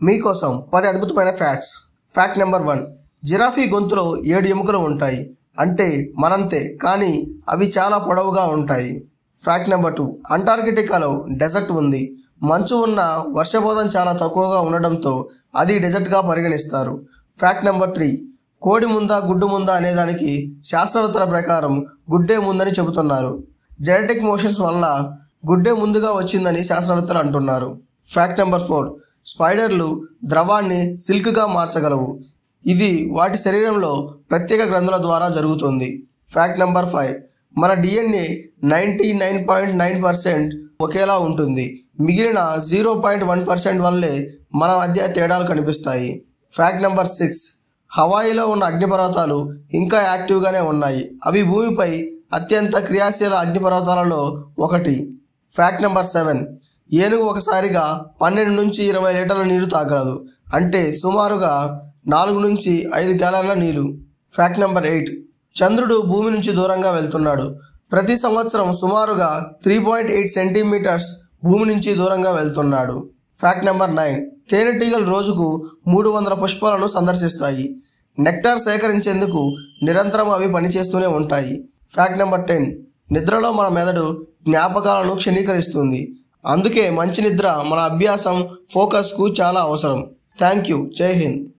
మీకోసం 10 అద్భుతమైన facts. Fact number 1. Giraffe గొంతులో 7 ఎముకలు ఉంటాయి. అంటే మనంతే, కానీ అవి చాలా పొడవుగా ఉంటాయి. Fact number 2. అంటార్కిటికాలో డెజర్ట్ ఉంది. మంచు ఉన్న వర్షపాతం చాలా తక్కువగా ఉండడంతో అది డెజర్ట్గా పరిగణిస్తారు. Fact number 3. కోడి ముందా గుడ్డు ముందా అనేదానికి శాస్త్రవేత్తల ప్రకారం గుడ్డే ముందని చెబుతున్నారు. జెనెటిక్ మోషన్స్ వల్ల గుడ్డే ముందుగా వచ్చిందని శాస్త్రవేత్తలు అంటున్నారు. Fact number 4. స్పైడర్లు ద్రవాన్ని సిల్క్గా మార్చగలవు. ఇది వాటి శరీరంలో ప్రత్యేక గ్రంథుల ద్వారా జరుగుతుంది. Fact number 5. మన DNA 99.9% ఒకేలా ఉంటుంది. మిగిలిన 0.1% వల్లే మన మధ్య తేడాలు కనిపిస్తాయి. Fact number 6. హవాయిలో ఉన్న అగ్నిపర్వతాలు ఇంకా యాక్టివ్గానే ఉన్నాయి. అవి భూమిపై అత్యంత క్రియాశీల అగ్నిపర్వతాలలో ఒకటి. Fact number 7. ఏనుగు ఒకసారిగా 12 నుంచి 20 లీటర్ల నీరు తాగలదు. అంటే సుమారుగా 4 నుంచి 5 గ్యాలన్ల నీరు. Fact number 8. చంద్రుడు భూమి నుంచి దూరంగా వెళ్తున్నాడు. ప్రతి సంవత్సరం సుమారుగా 3.8 సెంటీమీటర్స్ భూమి నుంచి దూరంగా వెళ్తున్నాడు. Fact number 9. తేనెటీగలు రోజుకు 300 పుష్పాలను సందర్శిస్తాయి. నెక్టార్ సేకరించేందుకు నిరంతరం అవి పనిచేస్తూనే ఉంటాయి. Fact number 10. నిద్రలో మన మెదడు జ్ఞాపకాలను క్షణీకరిస్తుంది. అందుకే మంచి నిద్ర మన అభ్యాసం, ఫోకస్కు చాలా అవసరం. Thank you. జై హింద్.